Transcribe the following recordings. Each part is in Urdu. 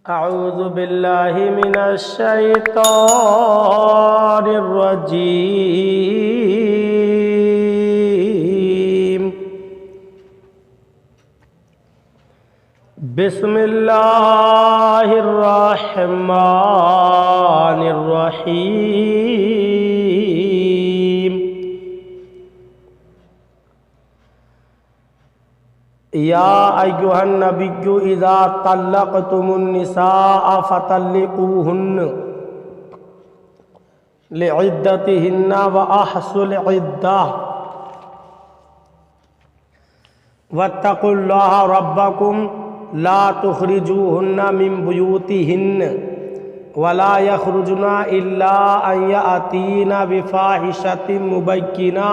اعوذ باللہ من الشیطان الرجیم بسم اللہ الرحمن الرحیم یا ایھا النبی اذا طلقتم النساء فطلقوهن لعدتهن واحصوا العدة واتقوا الله ربكم لا تخرجوهن من بيوتهن ولا يخرجن إلا أن يأتين بفاحشة مبينة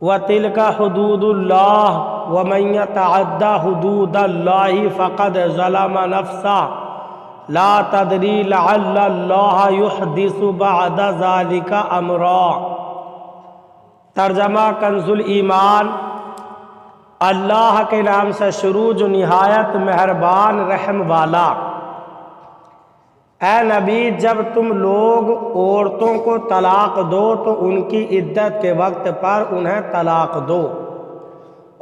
وتلك حدود الله ومن يتعد حدود الله فقد ظلم نفسه لا تدري لعل الله يحدث بعد ذلك امرا۔ ترجمہ کنز الایمان۔ اللہ کے نام سے شروع جو نہایت مہربان رحم والا۔ اے نبی، جب تم لوگ عورتوں کو طلاق دو تو ان کی عدت کے وقت پر انہیں طلاق دو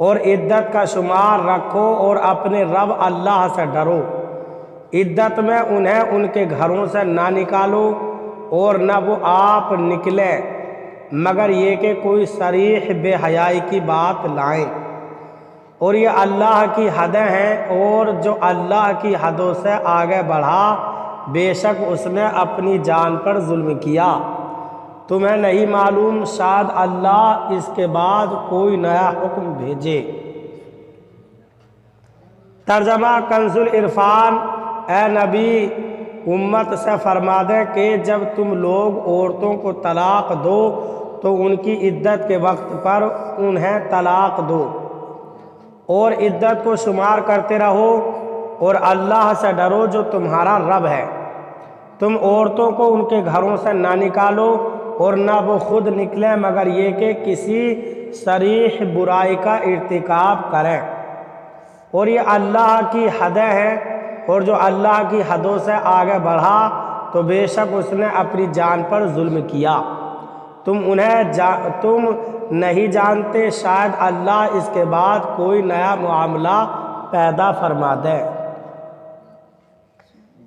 اور عدت کا شمار رکھو اور اپنے رب اللہ سے ڈرو۔ عدت میں انہیں ان کے گھروں سے نہ نکالو اور نہ وہ آپ نکلیں مگر یہ کہ کوئی صریح بے حیائی کی بات لائیں، اور یہ اللہ کی حدیں ہیں، اور جو اللہ کی حدوں سے آگے بڑھا بے شک اس نے اپنی جان پر ظلم کیا۔ تمہیں نہیں معلوم شاید اللہ اس کے بعد کوئی نیا حکم بھیجے۔ ترجمہ کنز العرفان۔ اے نبی، امت سے فرما دیں کہ جب تم لوگ عورتوں کو طلاق دو تو ان کی عدت کے وقت پر انہیں طلاق دو اور عدت کو شمار کرتے رہو اور اللہ سے ڈرو جو تمہارا رب ہے۔ تم عورتوں کو ان کے گھروں سے نہ نکالو اور نہ وہ خود نکلیں مگر یہ کہ کسی صریح برائی کا ارتکاب کریں، اور یہ اللہ کی حدیں ہیں، اور جو اللہ کی حدوں سے آگے بڑھا تو بے شک اس نے اپنی جان پر ظلم کیا۔ تم نہیں جانتے شاید اللہ اس کے بعد کوئی نیا معاملہ پیدا فرما دے۔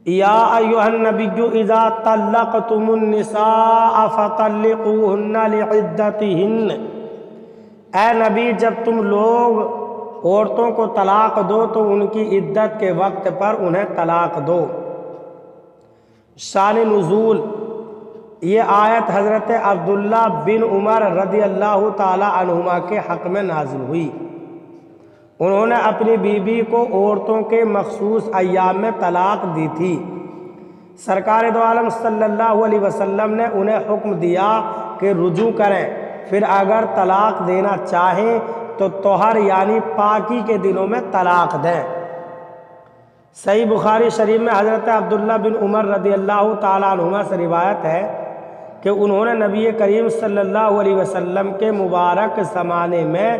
یا ایھا النبی اذا طلقتم النساء فطلقوهن لعدتهن۔ اے نبی، جب تم لوگ عورتوں کو طلاق دو تو ان کی عدت کے وقت پر انہیں طلاق دو۔ شان نزول۔ یہ آیت حضرت عبداللہ بن عمر رضی اللہ تعالی عنہما کے حق میں نازل ہوئی۔ انہوں نے اپنی بیوی کو عورتوں کے مخصوص ایام میں طلاق دی تھی۔ سرکار دو عالم صلی اللہ علیہ وسلم نے انہیں حکم دیا کہ رجوع کریں، پھر اگر طلاق دینا چاہیں تو طہر یعنی پاکی کے دنوں میں طلاق دیں۔ صحیح بخاری شریف میں حضرت عبداللہ بن عمر رضی اللہ تعالیٰ عنہما سے روایت ہے کہ انہوں نے نبی کریم صلی اللہ علیہ وسلم کے مبارک زمانے میں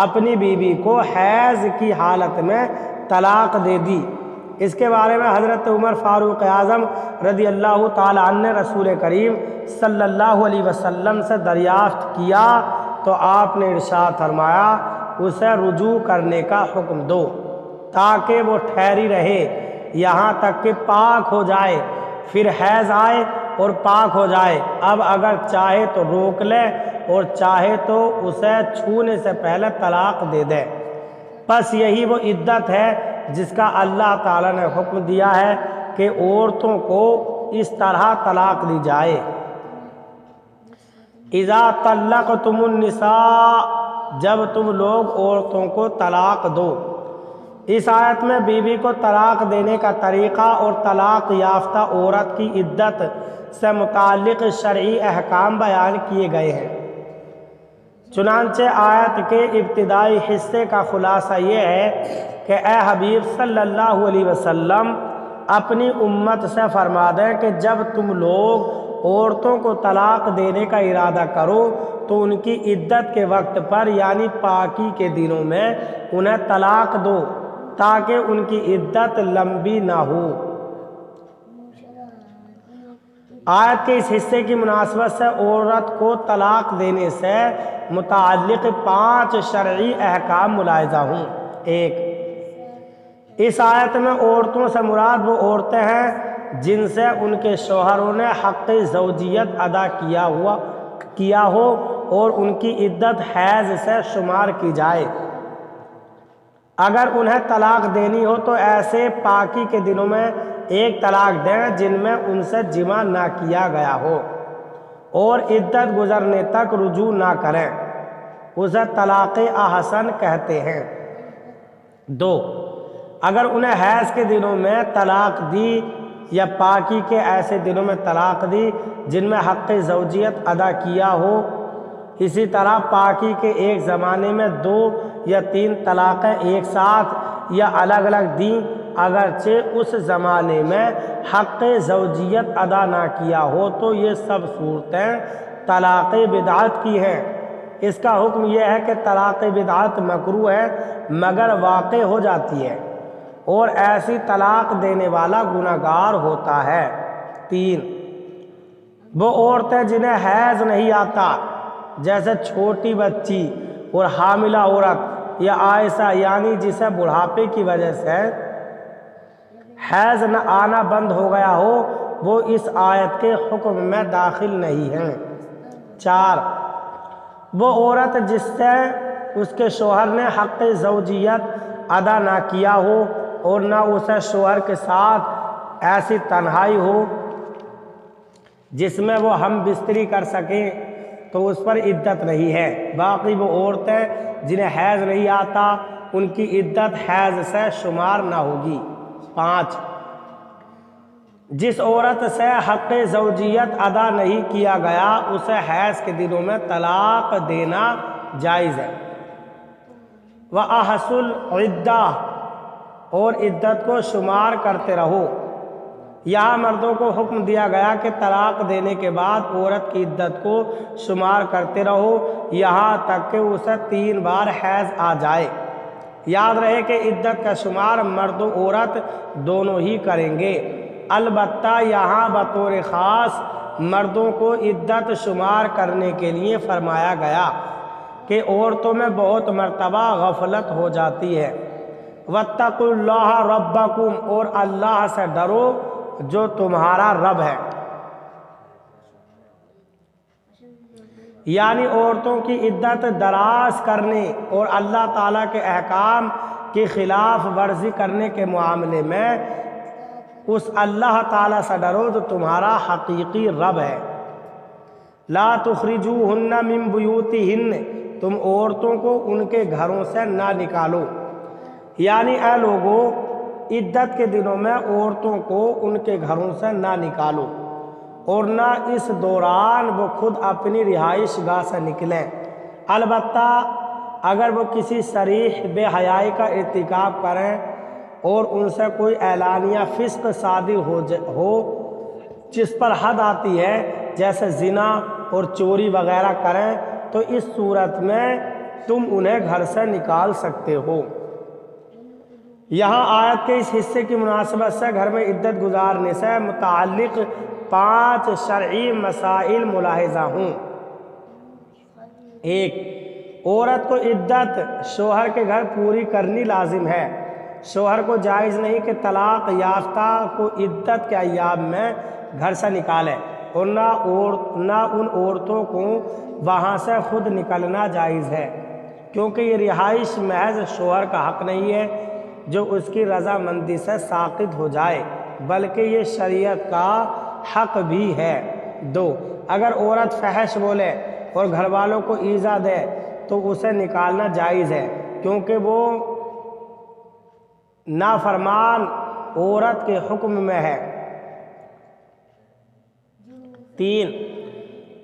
اپنی بیوی کو حیض کی حالت میں طلاق دے دی۔ اس کے بارے میں حضرت عمر فاروق اعظم رضی اللہ تعالیٰ عنہ نے رسول کریم صلی اللہ علیہ وسلم سے دریافت کیا تو آپ نے ارشاد فرمایا اسے رجوع کرنے کا حکم دو تاکہ وہ ٹھہری رہے یہاں تک کہ پاک ہو جائے، پھر حیض آئے اور پاک ہو جائے۔ اب اگر چاہے تو روک لے اور چاہے تو اسے چھونے سے پہلے طلاق دے دے۔ بس یہی وہ عدت ہے جس کا اللہ تعالیٰ نے حکم دیا ہے کہ عورتوں کو اس طرح طلاق دی جائے۔ اذا طلقتم النساء، جب تم لوگ عورتوں کو طلاق دو۔ اس آیت میں بیوی کو طلاق دینے کا طریقہ اور طلاق یافتہ عورت کی عدت سے متعلق شرعی احکام بیان کیے گئے ہیں۔ چنانچہ آیت کے ابتدائی حصے کا خلاصہ یہ ہے کہ اے حبیب صلی اللہ علیہ وسلم اپنی امت سے فرما دیں کہ جب تم لوگ عورتوں کو طلاق دینے کا ارادہ کرو تو ان کی عدت کے وقت پر یعنی پاکی کے دنوں میں انہیں طلاق دو تاکہ ان کی عدت لمبی نہ ہو۔ آیت کے اس حصے کی مناسبت سے عورت کو طلاق دینے سے متعلق 5 شرعی احکام ملاحظہ ہوں۔ 1، اس آیت میں عورتوں سے مراد وہ عورتیں ہیں جن سے ان کے شوہروں نے حق زوجیت ادا کیا ہو اور ان کی عدت حیض سے شمار کی جائے۔ اگر انہیں طلاق دینی ہو تو ایسے پاکی کے دنوں میں ایک طلاق دیں جن میں ان سے جمع نہ کیا گیا ہو اور عدت گزرنے تک رجوع نہ کریں، اسے طلاق احسن کہتے ہیں۔ 2، اگر انہیں حیض کے دنوں میں طلاق دی یا پاکی کے ایسے دنوں میں طلاق دی جن میں حق زوجیت ادا کیا ہو، اسی طرح پاکی کے ایک زمانے میں 2 یا 3 طلاقیں ایک ساتھ یا الگ الگ دیں، اگرچہ اس زمانے میں حق زوجیت ادا نہ کیا ہو، تو یہ سب صورتیں طلاق بدعت کی ہیں۔ اس کا حکم یہ ہے کہ طلاق بدعت مکروہ ہے مگر واقع ہو جاتی ہے اور ایسی طلاق دینے والا گنہگار ہوتا ہے۔ 3، وہ عورتیں جنہیں حیض نہیں آتا جیسے چھوٹی بچی اور حاملہ عورت یا عائشہ یعنی جسے بڑھاپے کی وجہ سے حیض نہ آنا بند ہو گیا ہو، وہ اس آیت کے حکم میں داخل نہیں ہیں۔ 4، وہ عورت جس سے اس کے شوہر نے حق زوجیت ادا نہ کیا ہو اور نہ اسے شوہر کے ساتھ ایسی تنہائی ہو جس میں وہ ہم بستری کر سکیں تو اس پر عدت نہیں ہے۔ باقی وہ عورتیں جنہیں حیض نہیں آتا ان کی عدت حیض سے شمار نہ ہوگی۔ 5، جس عورت سے حق زوجیت ادا نہیں کیا گیا اسے حیض کے دنوں میں طلاق دینا جائز ہے۔ وَأَحْصُوا الْعِدَّةَ، اور عدت کو شمار کرتے رہو۔ یہاں مردوں کو حکم دیا گیا کہ طلاق دینے کے بعد عورت کی عدت کو شمار کرتے رہو یہاں تک کہ اسے 3 بار حیض آ جائے۔ یاد رہے کہ عدت کا شمار مرد و عورت دونوں ہی کریں گے، البتہ یہاں بطور خاص مردوں کو عدت شمار کرنے کے لیے فرمایا گیا کہ عورتوں میں بہت مرتبہ غفلت ہو جاتی ہے۔ وَاتَّقُوا اللَّهَ رَبَّكُمْ، اور اللہ سے ڈرو جو تمہارا رب ہے۔ یعنی عورتوں کی عدت دراز کرنے اور اللہ تعالیٰ کے احکام کی خلاف ورزی کرنے کے معاملے میں اس اللہ تعالیٰ سے ڈرو جو تمہارا حقیقی رب ہے۔ لا تخرجوہن من بیوتہن، تم عورتوں کو ان کے گھروں سے نہ نکالو۔ یعنی اے لوگو، عدت کے دنوں میں عورتوں کو ان کے گھروں سے نہ نکالو اور نہ اس دوران وہ خود اپنی رہائش گاہ سے نکلیں، البتہ اگر وہ کسی صریح بے حیائی کا ارتکاب کریں اور ان سے کوئی اعلانیہ فسق صادر ہو جس پر حد آتی ہے جیسے زنا اور چوری وغیرہ کریں تو اس صورت میں تم انہیں گھر سے نکال سکتے ہو۔ یہاں آیت کے اس حصے کی مناسبت سے گھر میں عدت گزارنے سے متعلق 5 شرعی مسائل ملاحظہ ہوں۔ 1، عورت کو عدت شوہر کے گھر پوری کرنی لازم ہے۔ شوہر کو جائز نہیں کہ طلاق یافتہ کو عدت کے ایام میں گھر سے نکالے اور نہ ان عورتوں کو وہاں سے خود نکلنا جائز ہے، کیونکہ یہ رہائش محض شوہر کا حق نہیں ہے جو اس کی رضامندی سے ساقط ہو جائے، بلکہ یہ شریعت کا حق بھی ہے۔ 2، اگر عورت فحش بولے اور گھر والوں کو ایذا دے تو اسے نکالنا جائز ہے، کیونکہ وہ نافرمان عورت کے حکم میں ہے۔ 3،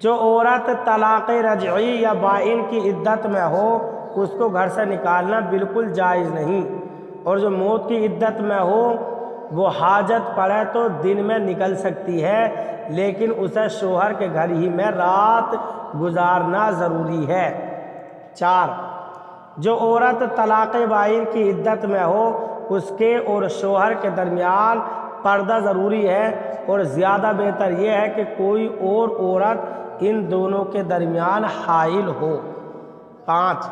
جو عورت طلاق رجعی یا بائن کی عدت میں ہو اس کو گھر سے نکالنا بالکل جائز نہیں، اور جو موت کی عدت میں ہو وہ حاجت پڑے تو دن میں نکل سکتی ہے، لیکن اسے شوہر کے گھر ہی میں رات گزارنا ضروری ہے۔ 4، جو عورت طلاق بائن کی عدت میں ہو اس کے اور شوہر کے درمیان پردہ ضروری ہے، اور زیادہ بہتر یہ ہے کہ کوئی اور عورت ان دونوں کے درمیان حائل ہو۔ 5،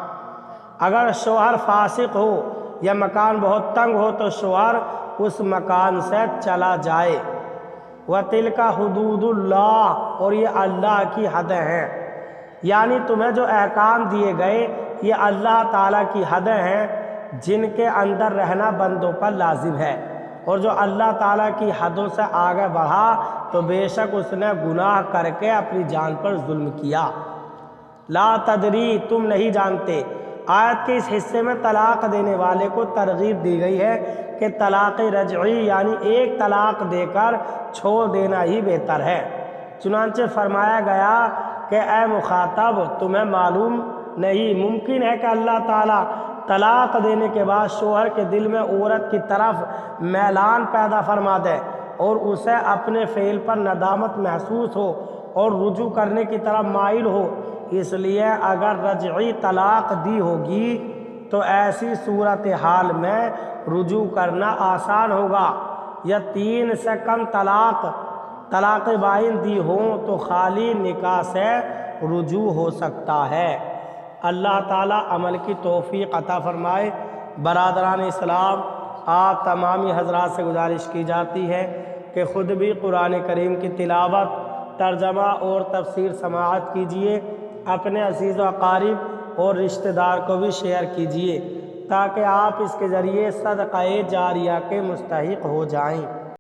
اگر شوہر فاسق ہو یا مکان بہت تنگ ہو تو شوہر اس مکان سے چلا جائے۔ وَتِلْكَ حُدُودُ اللَّهِ، اور یہ اللہ کی حدیں ہیں، یعنی تمہیں جو احکام دیے گئے یہ اللہ تعالیٰ کی حدیں ہیں جن کے اندر رہنا بندوں پر لازم ہے، اور جو اللہ تعالیٰ کی حدوں سے آگے بڑھا تو بے شک اس نے گناہ کر کے اپنی جان پر ظلم کیا۔ لا تدری، تم نہیں جانتے۔ آیت کے اس حصے میں طلاق دینے والے کو ترغیب دی گئی ہے کہ طلاق رجعی یعنی ایک طلاق دے کر چھوڑ دینا ہی بہتر ہے۔ چنانچہ فرمایا گیا کہ اے مخاطب، تمہیں معلوم نہیں، ممکن ہے کہ اللہ تعالیٰ طلاق دینے کے بعد شوہر کے دل میں عورت کی طرف میلان پیدا فرما دے اور اسے اپنے فعل پر ندامت محسوس ہو اور رجوع کرنے کی طرف مائل ہو۔ اس لیے اگر رجعی طلاق دی ہوگی تو ایسی صورتحال میں رجوع کرنا آسان ہوگا، یا 3 سے کم طلاق بائن دی ہوں تو خالی نکاح سے رجوع ہو سکتا ہے۔ اللہ تعالیٰ عمل کی توفیق عطا فرمائے۔ برادران اسلام، آپ تمامی حضرات سے گزارش کی جاتی ہے کہ خود بھی قرآن کریم کی تلاوت، ترجمہ اور تفسیر سماعت کیجیے، اپنے عزیز و اقارب اور رشتہ دار کو بھی شیئر کیجیے تاکہ آپ اس کے ذریعے صدقہ جاریہ کے مستحق ہو جائیں۔